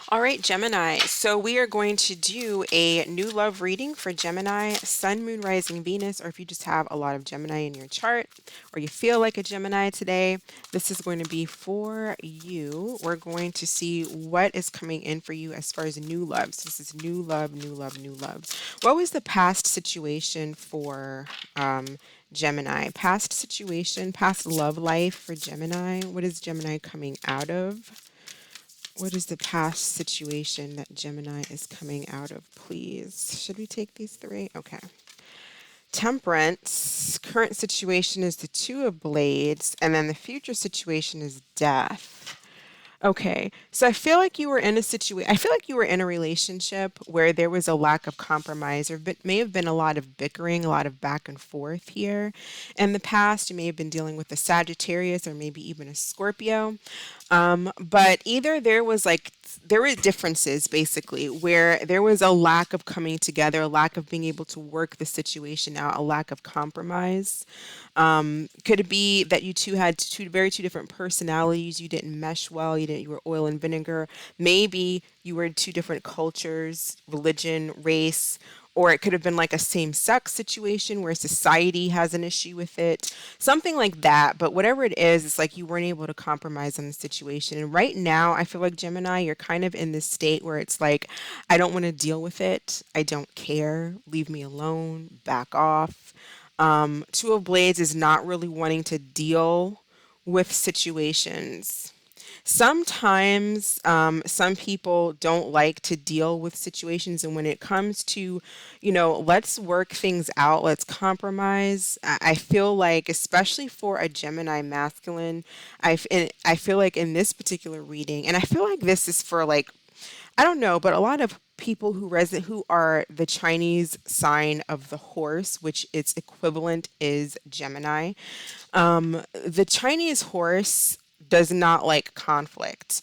All right, Gemini. So we are going to do a new love reading for Gemini, Sun, Moon, Rising, Venus, or if you just have a lot of Gemini in your chart or you feel like a Gemini today, this is going to be for you. We're going to see what is coming in for you as far as new love. So this is new love, new love, new love. What was the past situation for Gemini? Past situation, past love life for Gemini. What is Gemini coming out of? What is the past situation that Gemini is coming out of, please? Should we take these three? Okay. Temperance, current situation is the Two of Blades, and then the future situation is Death. Okay, so I feel like you were in a situation, I feel like you were in a relationship where there was a lack of compromise, or may have been a lot of bickering, a lot of back and forth here. In the past, you may have been dealing with a Sagittarius or maybe even a Scorpio. But either there were differences basically where there was a lack of coming together, a lack of being able to work the situation out, a lack of compromise. Could it be that you two had two different personalities? You didn't mesh well. You were oil and vinegar. Maybe you were two different cultures, religion, race, or it could have been like a same sex situation where society has an issue with it, something like that. But whatever it is, it's like you weren't able to compromise on the situation. And right now, I feel like Gemini, you're kind of in this state where it's like, I don't want to deal with it. I don't care. Leave me alone. Back off. Two of Blades is not really wanting to deal with situations. Sometimes some people don't like to deal with situations, and when it comes to, let's work things out, let's compromise. I feel like, especially for a Gemini masculine, I feel like in this particular reading, and I feel like this is for like I don't know, but a lot of people who are the Chinese sign of the horse, which its equivalent is Gemini. The Chinese horse does not like conflict.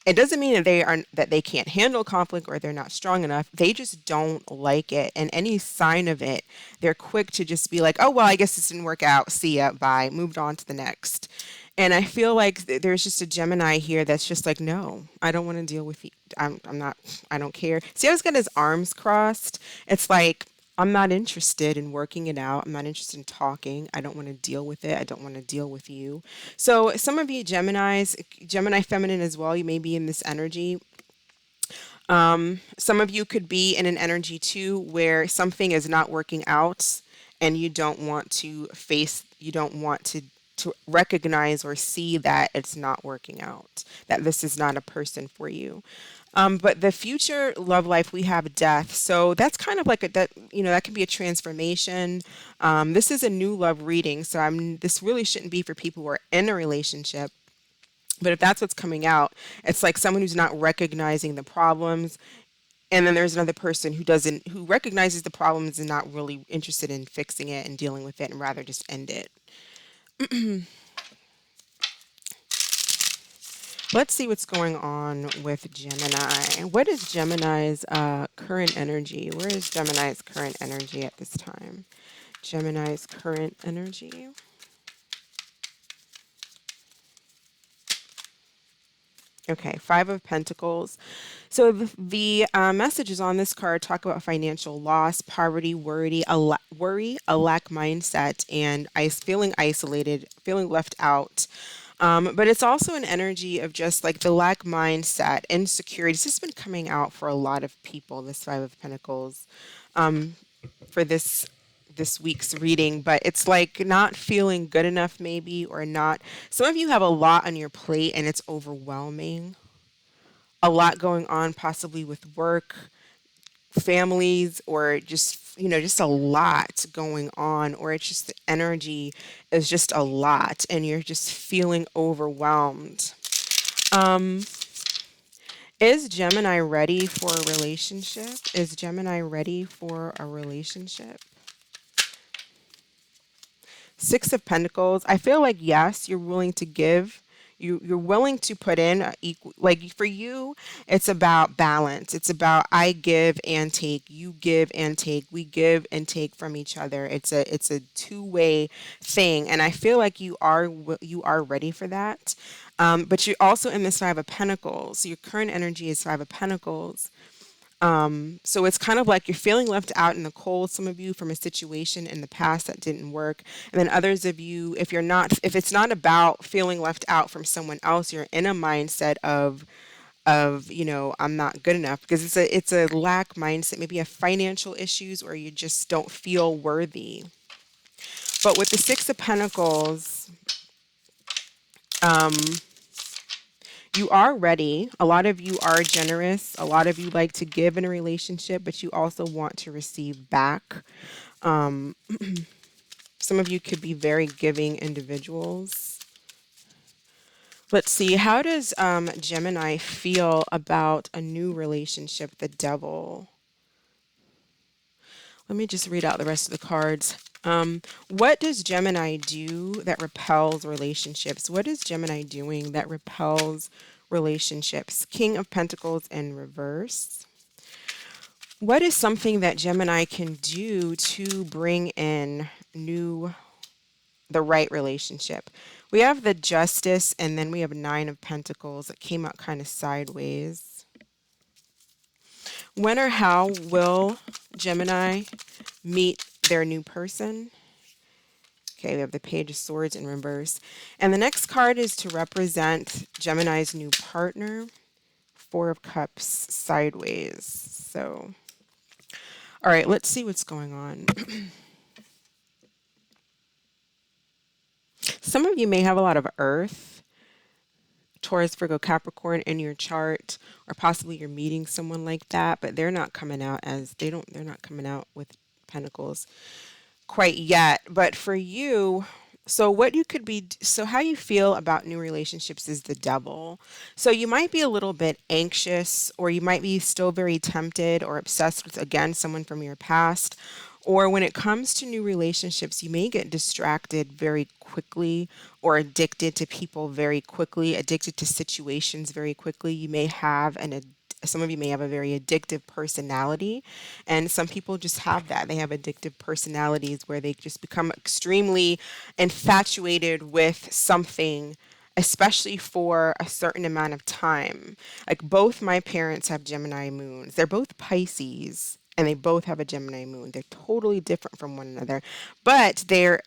It doesn't mean that they can't handle conflict or they're not strong enough. They just don't like it. And any sign of it, they're quick to just be like, "Oh, well, I guess this didn't work out. See ya, bye." Moved on to the next. And I feel like there's just a Gemini here that's just like, "No, I don't want to deal with you. I'm not I don't care." See how he's got his arms crossed? It's like I'm not interested in working it out. I'm not interested in talking. I don't want to deal with it. I don't want to deal with you. So, some of you Geminis, Gemini feminine as well, you may be in this energy. Some of you could be in an energy too where something is not working out and you don't want to recognize or see that it's not working out, that this is not a person for you. But the future love life, we have death. So that's kind of like that can be a transformation. This is a new love reading. So this really shouldn't be for people who are in a relationship. But if that's what's coming out, it's like someone who's not recognizing the problems. And then there's another person who recognizes the problems and not really interested in fixing it and dealing with it and rather just end it. Let's see what's going on with Gemini. What is Gemini's current energy? Where is Gemini's current energy at this time? Gemini's current energy. Okay, Five of Pentacles. So the messages on this card talk about financial loss, poverty, a lack mindset, and feeling isolated, feeling left out. But it's also an energy of just like the lack mindset, insecurity. This has been coming out for a lot of people, this Five of Pentacles, for this week's reading, but it's like not feeling good enough maybe or not. Some of you have a lot on your plate and it's overwhelming. A lot going on possibly with work, families, or just a lot going on, or it's just the energy is just a lot and you're just feeling overwhelmed. Um, is Gemini ready for a relationship? Is Gemini ready for a relationship? Six of Pentacles. I feel like, yes, you're willing to give. You're willing to put in equal, like for you, it's about balance. It's about I give and take, you give and take, we give and take from each other. It's a two-way thing, and I feel like you are ready for that. But you're also in this Five of Pentacles. Your current energy is Five of Pentacles. So it's kind of like you're feeling left out in the cold, some of you from a situation in the past that didn't work. And then others of you, if it's not about feeling left out from someone else, you're in a mindset of, I'm not good enough, because it's a lack mindset, maybe a financial issues, or you just don't feel worthy. But with the Six of Pentacles, you are ready. A lot of you are generous. A lot of you like to give in a relationship, but you also want to receive back. Some of you could be very giving individuals. Let's see. How does Gemini feel about a new relationship, the Devil? Let me just read out the rest of the cards. What does Gemini do that repels relationships? What is Gemini doing that repels relationships? King of Pentacles in reverse. What is something that Gemini can do to bring in the right relationship? We have the Justice, and then we have Nine of Pentacles that came out kind of sideways. When or how will Gemini meet their new person? Okay, we have the Page of Swords in reverse. And the next card is to represent Gemini's new partner. Four of Cups sideways. So, all right, let's see what's going on. Some of you may have a lot of Earth, Taurus, Virgo, Capricorn in your chart, or possibly you're meeting someone like that, but they're not coming out they're not coming out with Pentacles quite yet. But for you, so how you feel about new relationships is the Devil. So you might be a little bit anxious, or you might be still very tempted or obsessed with, again, someone from your past. Or when it comes to new relationships, you may get distracted very quickly, or addicted to people very quickly, addicted to situations very quickly. Some of you may have a very addictive personality, and some people just have that. They have addictive personalities where they just become extremely infatuated with something, especially for a certain amount of time. Like, both my parents have Gemini moons. They're both Pisces, and they both have a Gemini moon. They're totally different from one another, but they're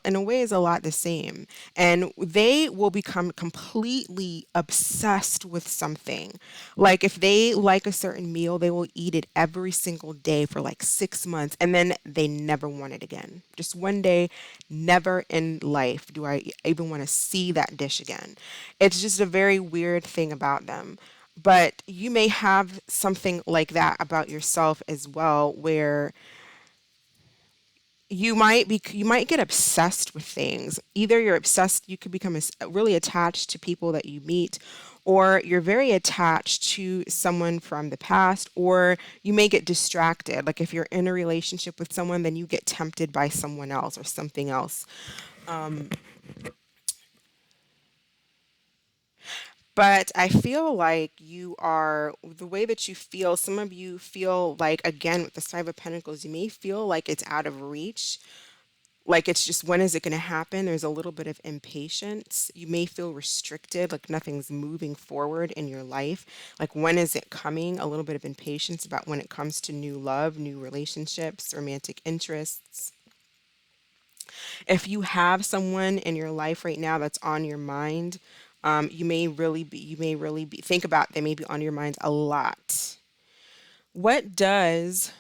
in a way is a lot the same. And they will become completely obsessed with something. Like, if they like a certain meal, they will eat it every single day for like 6 months, and then they never want it again. Just one day, never in life do I even want to see that dish again. It's just a very weird thing about them. But you may have something like that about yourself as well, where you might get obsessed with things. Either you're obsessed, you could become really attached to people that you meet, or you're very attached to someone from the past, or you may get distracted. Like, if you're in a relationship with someone, then you get tempted by someone else or something else. But I feel like the way that you feel, some of you feel like, again, with the Five of Pentacles, you may feel like it's out of reach. Like, it's just, when is it going to happen? There's a little bit of impatience. You may feel restricted, like nothing's moving forward in your life. Like, when is it coming? A little bit of impatience about when it comes to new love, new relationships, romantic interests. If you have someone in your life right now that's on your mind, you may really be, think about, they may be on your mind a lot. What does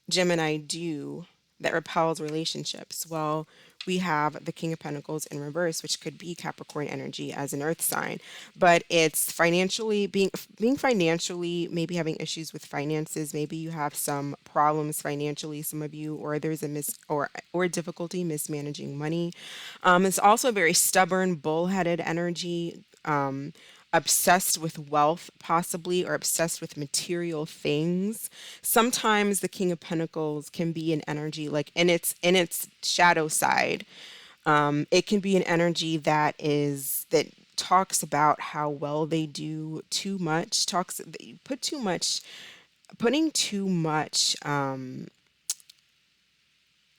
Gemini do that repels relationships? Well, we have the King of Pentacles in reverse, which could be Capricorn energy as an earth sign, but it's being financially, maybe having issues with finances. Maybe you have some problems financially, some of you, or there's a or difficulty mismanaging money. It's also a very stubborn, bullheaded energy. Obsessed with wealth, possibly, or obsessed with material things. Sometimes the King of Pentacles can be an energy, like, in its shadow side. It can be an energy that talks about how well they do too much, talks, they put too much, putting too much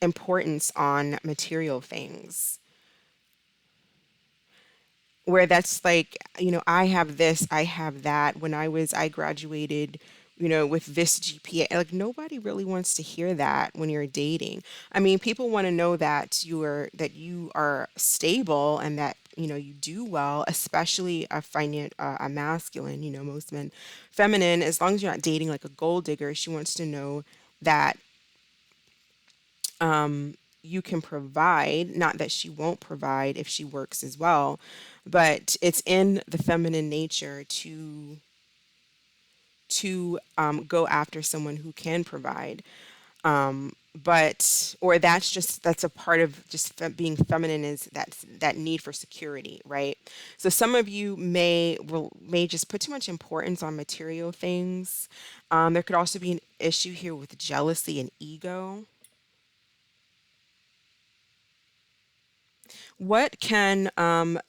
importance on material things, where that's like, I have this, I have that. When I graduated, with this GPA, like nobody really wants to hear that when you're dating. I mean, people want to know that you are stable and that, you do well, especially a masculine, most men, feminine, as long as you're not dating like a gold digger, she wants to know that you can provide, not that she won't provide if she works as well, but it's in the feminine nature to go after someone who can provide. But or that's a part of just being feminine, is that need for security, right? So some of you may just put too much importance on material things. There could also be an issue here with jealousy and ego. What can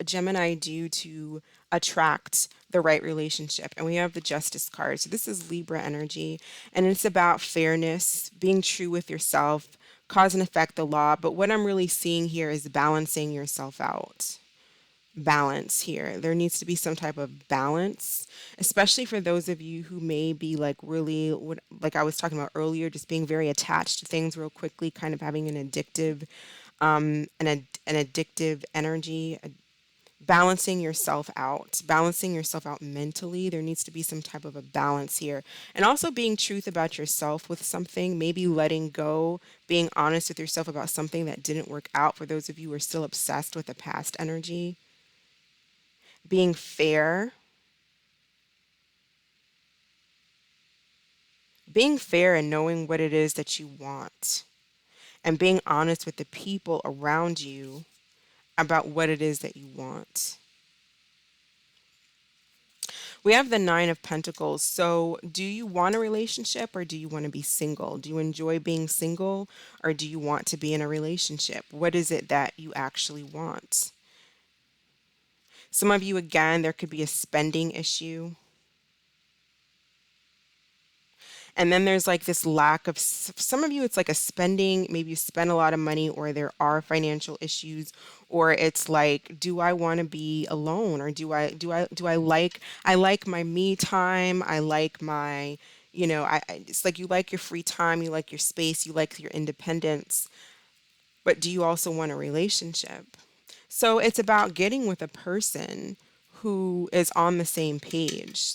Gemini do to attract the right relationship? And we have the Justice card. So this is Libra energy, and it's about fairness, being true with yourself, cause and effect the law. But what I'm really seeing here is balancing yourself out. Balance here. There needs to be some type of balance, especially for those of you who may be like really, like I was talking about earlier, just being very attached to things real quickly, kind of having an addictive energy, balancing yourself out mentally. There needs to be some type of a balance here. And also being truth about yourself with something, maybe letting go, being honest with yourself about something that didn't work out for those of you who are still obsessed with the past energy. Being fair, and knowing what it is that you want, and being honest with the people around you about what it is that you want. We have the Nine of Pentacles. So, do you want a relationship or do you want to be single? Do you enjoy being single or do you want to be in a relationship? What is it that you actually want? Some of you, again, there could be a spending issue. And then there's like this lack of, some of you, it's like a spending, maybe you spend a lot of money or there are financial issues, or it's like, do I want to be alone, or I like my me time. I like my, it's like you like your free time, you like your space, you like your independence, but do you also want a relationship? So it's about getting with a person who is on the same page.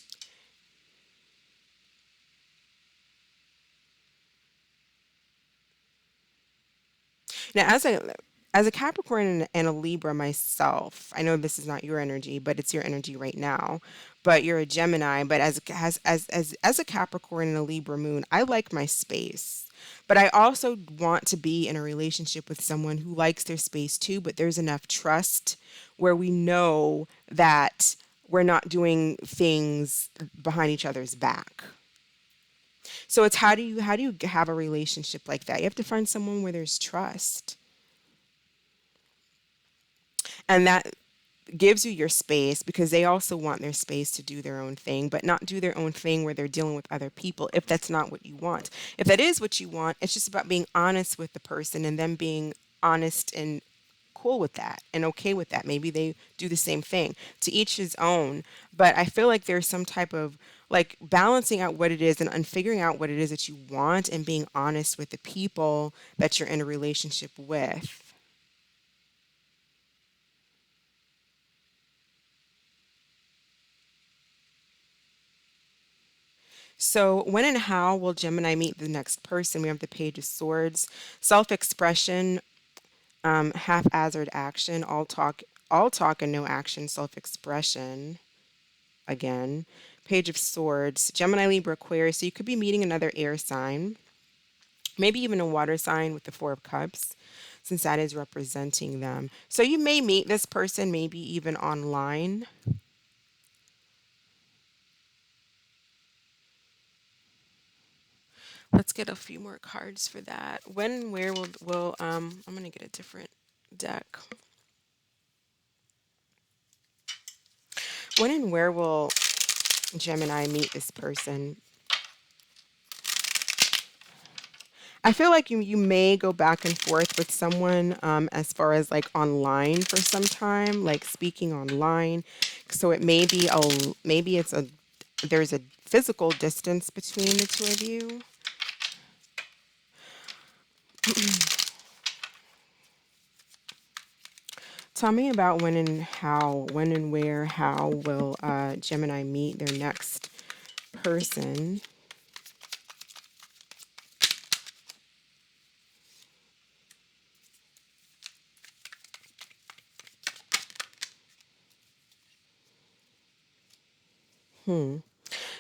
Now, as a Capricorn and a Libra myself, I know this is not your energy, but it's your energy right now. But you're a Gemini. But as a Capricorn and a Libra moon, I like my space. But I also want to be in a relationship with someone who likes their space too. But there's enough trust where we know that we're not doing things behind each other's back. So it's how do you have a relationship like that? You have to find someone where there's trust. And that gives you your space because they also want their space to do their own thing, but not do their own thing where they're dealing with other people if that's not what you want. If that is what you want, it's just about being honest with the person and them being honest and cool with that and okay with that. Maybe they do the same thing. To each his own. But I feel like there's some type of like balancing out what it is and figuring out what it is that you want and being honest with the people that you're in a relationship with. So, when and how will Gemini meet the next person? We have the Page of Swords, self expression, haphazard action, all talk and no action, self expression. Again, Page of Swords, Gemini, Libra, Aquarius. So, you could be meeting another air sign, maybe even a water sign with the Four of Cups, since that is representing them. So, you may meet this person, maybe even online. Let's get a few more cards for that. When and where will I'm gonna get a different deck. When and where will Gemini meet this person? I feel like you may go back and forth with someone as far as like online for some time, like speaking online. So it may be maybe it's a there's a physical distance between the two of you. Tell me about when and where, how will Gemini meet their next person?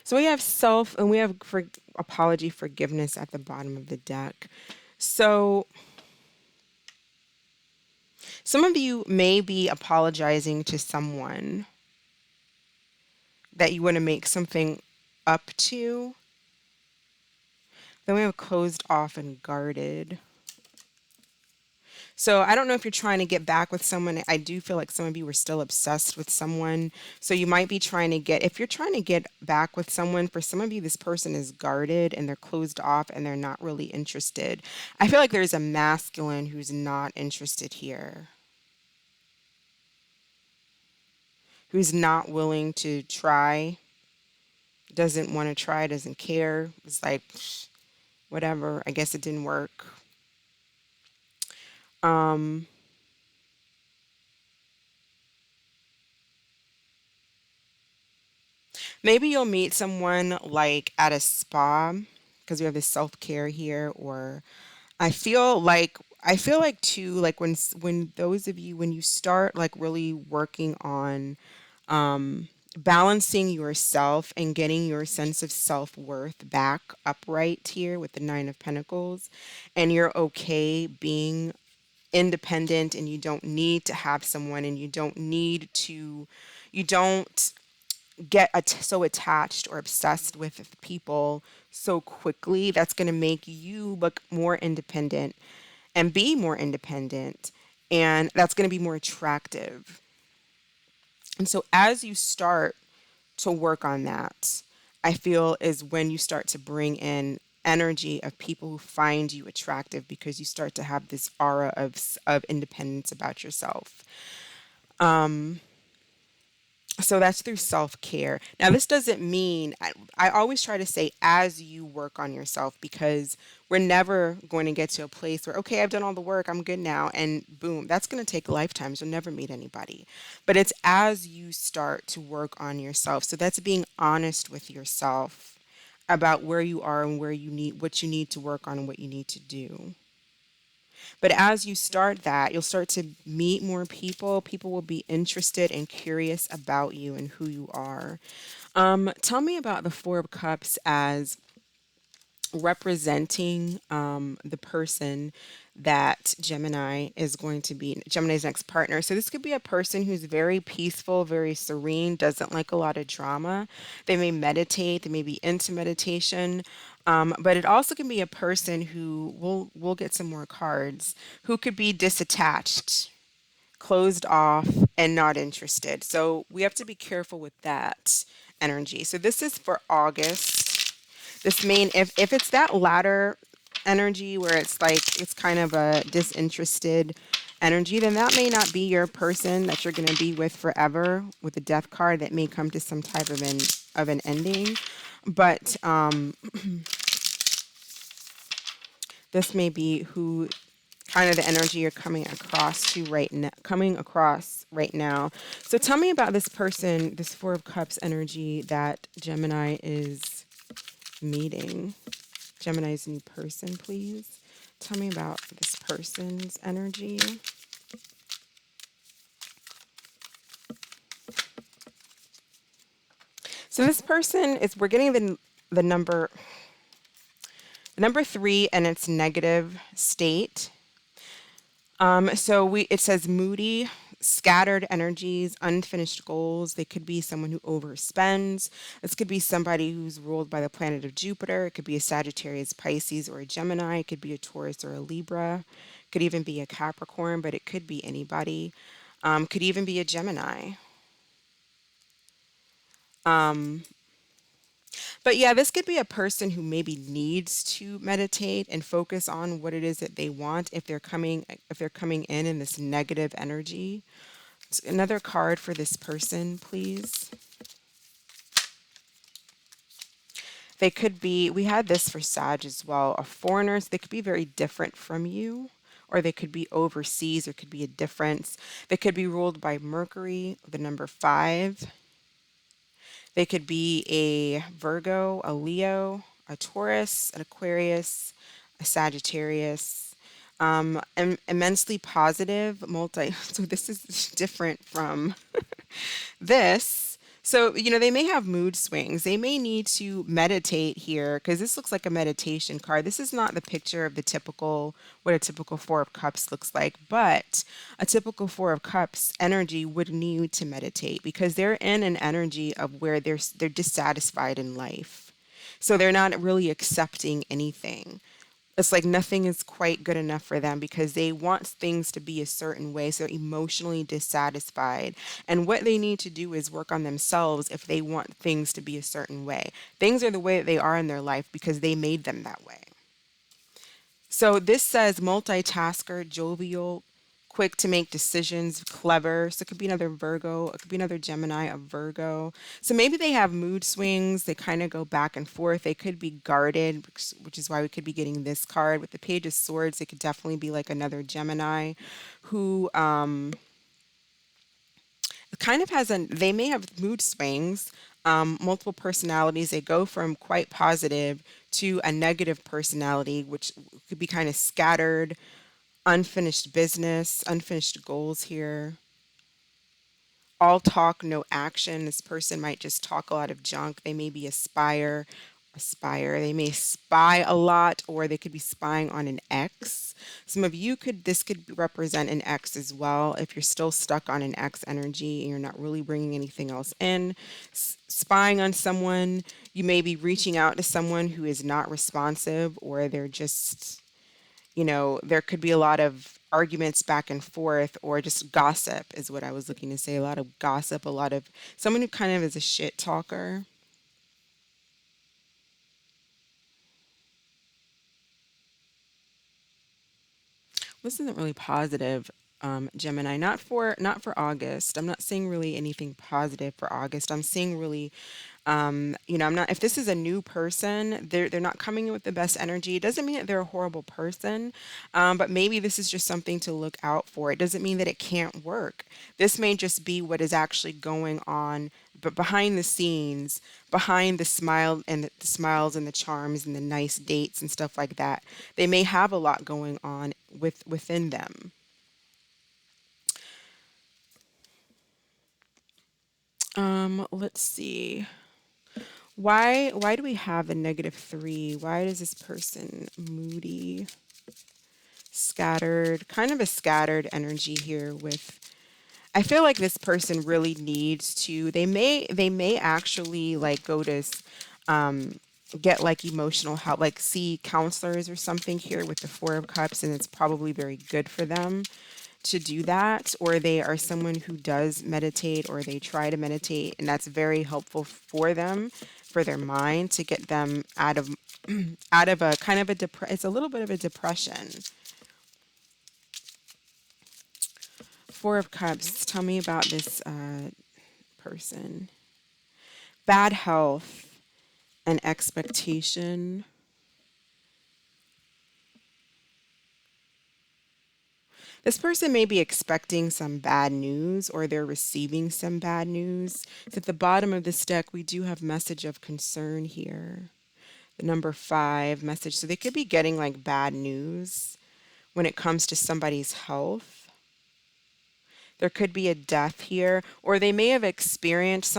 So we have self and we have apology, forgiveness at the bottom of the deck. So some of you may be apologizing to someone that you want to make something up to. Then we have closed off and guarded. So I don't know if you're trying to get back with someone. I do feel like some of you were still obsessed with someone. So you might be trying to if you're trying to get back with someone, for some of you, this person is guarded and they're closed off and they're not really interested. I feel like there's a masculine who's not interested here, who's not willing to try, doesn't want to try, doesn't care. It's like, whatever, I guess it didn't work. Um, Maybe you'll meet someone like at a spa because we have this self-care here, or I feel like too, like when those of you, when you start like really working on balancing yourself and getting your sense of self-worth back upright here with the Nine of Pentacles, and you're okay being independent and you don't need to have someone and you don't get so attached or obsessed with people so quickly. That's going to make you look more independent and be more independent, and that's going to be more attractive. And so as you start to work on that, I feel is when you start to bring in energy of people who find you attractive because you start to have this aura of independence about yourself. So that's through self-care. Now, this doesn't mean, I always try to say as you work on yourself, because we're never going to get to a place where, okay, I've done all the work, I'm good now, and boom, that's going to take lifetimes. You'll never meet anybody. But it's as you start to work on yourself. So that's being honest with yourself about where you are and what you need to work on and what you need to do. But as you start that, you'll start to meet more people. People will be interested and curious about you and who you are. Tell me about the Four of Cups as representing the person that Gemini is going to be, Gemini's next partner. So this could be a person who's very peaceful, very serene, doesn't like a lot of drama. They may meditate, they may be into meditation. But it also can be a person who we'll get some more cards, who could be disattached, closed off, and not interested. So we have to be careful with that energy. So this is for August. This main, if it's that latter energy where it's like it's kind of a disinterested energy, then that may not be your person that you're going to be with forever. With the Death card, that may come to some type of an ending. But this may be who kind of the energy you're coming across right now. So tell me about this person, this Four of Cups energy that Gemini is meeting. Gemini's new person, please. Tell me about this person's energy. So this person is, we're getting the number 3 and its negative state. It says moody, scattered energies, unfinished goals. They could be someone who overspends. This could be somebody who's ruled by the planet of Jupiter. It could be a Sagittarius, Pisces, or a Gemini. It could be a Taurus or a Libra. It could even be a Capricorn, but it could be anybody. Could even be a Gemini. But yeah, this could be a person who maybe needs to meditate and focus on what it is that they want if they're coming in this negative energy. Another card for this person, please. They could be, we had this for Sag as well, a foreigners, they could be very different from you, or they could be overseas, there could be a difference. They could be ruled by Mercury, the number 5. They could be a Virgo, a Leo, a Taurus, an Aquarius, a Sagittarius. Immensely positive, multi. So this is different from this. So, they may have mood swings. They may need to meditate here because this looks like a meditation card. This is not the picture of what a typical Four of Cups looks like, but a typical Four of Cups energy would need to meditate because they're in an energy of where they're dissatisfied in life. So they're not really accepting anything. It's like nothing is quite good enough for them because they want things to be a certain way. So they're emotionally dissatisfied. And what they need to do is work on themselves if they want things to be a certain way. Things are the way that they are in their life because they made them that way. So this says multitasker, jovial, quick to make decisions, clever. So it could be another Virgo. It could be another Gemini, a Virgo. So maybe they have mood swings. They kind of go back and forth. They could be guarded, which is why we could be getting this card. With the Page of Swords, it could definitely be like another Gemini who kind of they may have mood swings, multiple personalities. They go from quite positive to a negative personality, which could be kind of scattered, unfinished business, unfinished goals here. All talk, no action. This person might just talk a lot of junk. They may be aspire. They may spy a lot, or they could be spying on an ex. Some of you this could represent an ex as well. If you're still stuck on an ex energy and you're not really bringing anything else in, spying on someone, you may be reaching out to someone who is not responsive, or they're just there could be a lot of arguments back and forth, or just gossip is what I was looking to say. A lot of gossip, a lot of someone who kind of is a shit talker. This isn't really positive, Gemini. Not for August. I'm not seeing really anything positive for August. I'm seeing really, I'm not. If this is a new person, they're not coming in with the best energy. It doesn't mean that they're a horrible person, but maybe this is just something to look out for. It doesn't mean that it can't work. This may just be what is actually going on, but behind the scenes, behind the smiles and the charms and the nice dates and stuff like that, they may have a lot going on within them. Let's see. Why do we have a -3? Why is this person moody, scattered, kind of a scattered energy here with I feel like this person really needs to they may actually like go to get like emotional help, like see counselors or something here with the Four of Cups, and it's probably very good for them to do that, or they are someone who does meditate or they try to meditate, and that's very helpful for them, for their mind, to get them out of out of a kind of it's a little bit of a depression. Four of Cups, tell me about this person. Bad health and expectation. This person may be expecting some bad news, or they're receiving some bad news. So at the bottom of this deck, we do have message of concern here. The number 5 message. So they could be getting like bad news when it comes to somebody's health. There could be a death here, or they may have experienced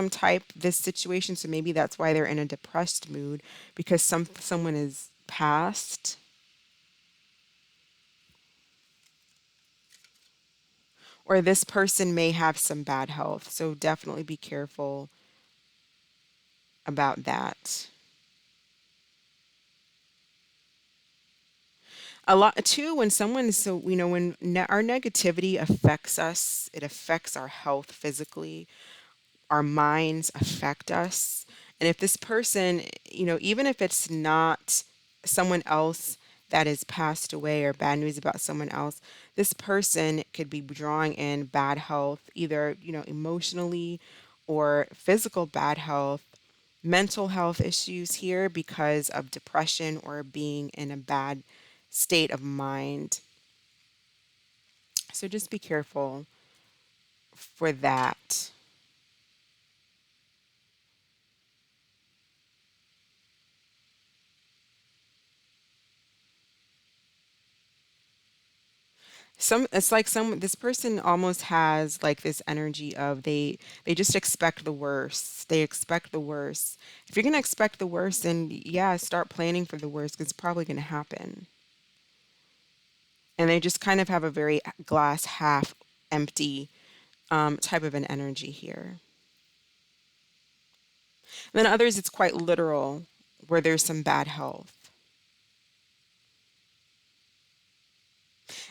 this situation, so maybe that's why they're in a depressed mood, because someone is passed. Or this person may have some bad health, so definitely be careful about that. A lot too, when someone is so, when our negativity affects us, it affects our health physically. our minds affect us. And if this person, even if it's not someone else that has passed away or bad news about someone else, this person could be drawing in bad health, either, emotionally or physical bad health, mental health issues here because of depression or being in a bad state of mind. So just be careful for that. It's like this person almost has like this energy of they just expect the worst. They expect the worst. If you're going to expect the worst, then yeah, start planning for the worst because it's probably going to happen. And they just kind of have a very glass half empty type of an energy here. And then others, it's quite literal, where there's some bad health.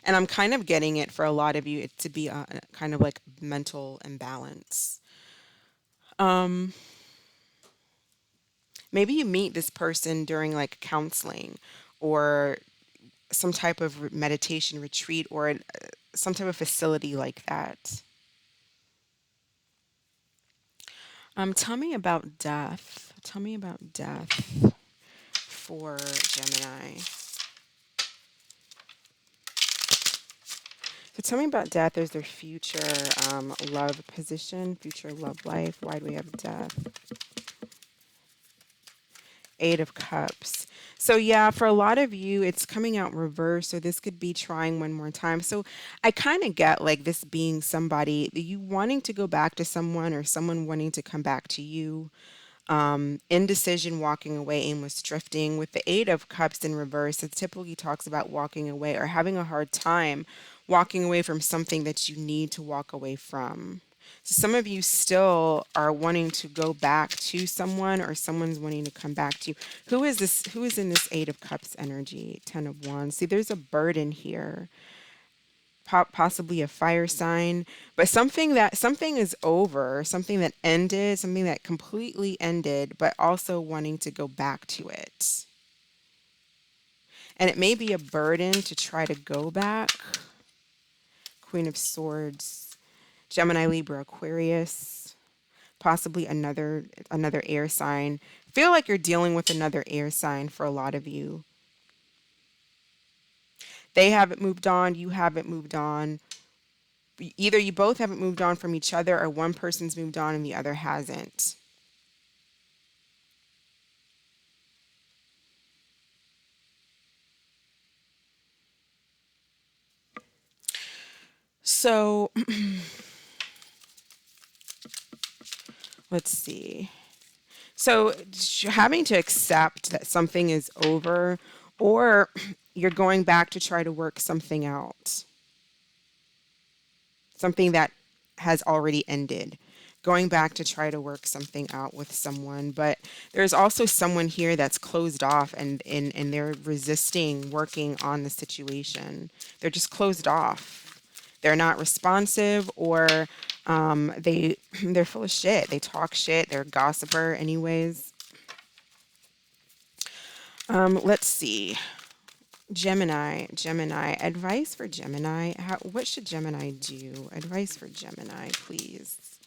And I'm kind of getting it for a lot of you it to be a kind of like mental imbalance. Um, Maybe you meet this person during like counseling or some type of meditation retreat or some type of facility like that. Tell me about death. Tell me about death for Gemini. So tell me about death. There's their future love position, future love life. Why do we have death? Eight of Cups. So yeah, for a lot of you, it's coming out reverse. So this could be trying one more time. So I kind of get like this being somebody, you wanting to go back to someone or someone wanting to come back to you. Indecision, walking away, aimless drifting. With the Eight of Cups in reverse, it typically talks about walking away or having a hard time walking away from something that you need to walk away from. So some of you still are wanting to go back to someone or someone's wanting to come back to you. Who is this? Who is in this Eight of Cups energy? Ten of Wands. See, there's a burden here, possibly a fire sign, but something is over, something that ended, something that completely ended, but also wanting to go back to it. And it may be a burden to try to go back. Queen of Swords, Gemini, Libra, Aquarius, possibly another air sign. Feel like you're dealing with another air sign for a lot of you. They haven't moved on, you haven't moved on. Either you both haven't moved on from each other or one person's moved on and the other hasn't. So let's see. So having to accept that something is over or you're going back to try to work something out. Something that has already ended. Going back to try to work something out with someone, but there's also someone here that's closed off and they're resisting working on the situation. They're just closed off. They're not responsive or they're full of shit. They talk shit. They're a gossiper anyways. Let's see. Gemini, advice for Gemini. What should Gemini do? Advice for Gemini, please.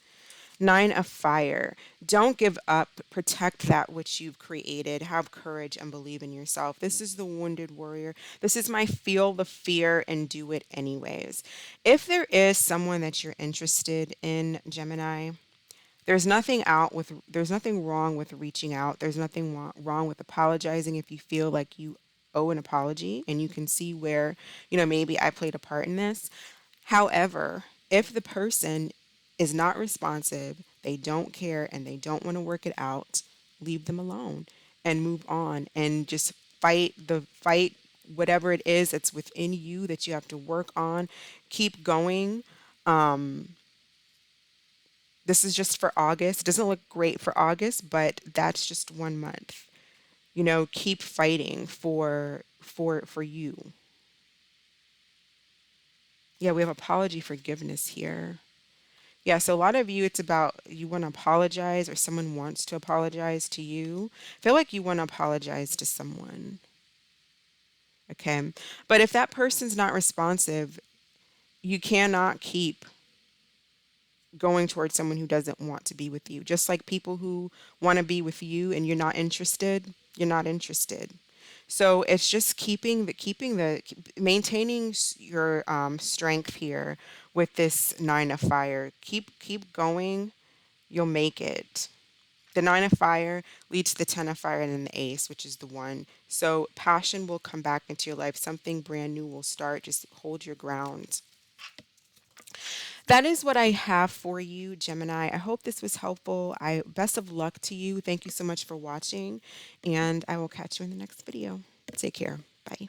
Nine of Fire. Don't give up. Protect that which you've created. Have courage and believe in yourself. This is the Wounded Warrior. This is my feel the fear and do it anyways. If there is someone that you're interested in, Gemini, there's nothing wrong with reaching out. There's nothing wrong with apologizing if you feel like you owe an apology and you can see where, maybe I played a part in this. However, if the person is not responsive, they don't care and they don't want to work it out, leave them alone and move on and just fight whatever it is that's within you that you have to work on. Keep going. Um this is just for August. It doesn't look great for August, but that's just 1 month. Keep fighting for you. Yeah, we have apology forgiveness here. Yeah, so a lot of you, it's about you want to apologize or someone wants to apologize to you. I feel like you want to apologize to someone. Okay. But if that person's not responsive, you cannot keep going towards someone who doesn't want to be with you. Just like people who want to be with you and you're not interested. So it's just maintaining your strength here with this nine of fire. Keep going. You'll make it. The nine of fire leads to the 10 of fire and then the ace, which is the one. So passion will come back into your life. Something brand new will start. Just hold your ground. That is what I have for you, Gemini. I hope this was helpful. I best of luck to you. Thank you so much for watching, and I will catch you in the next video. Take care. Bye.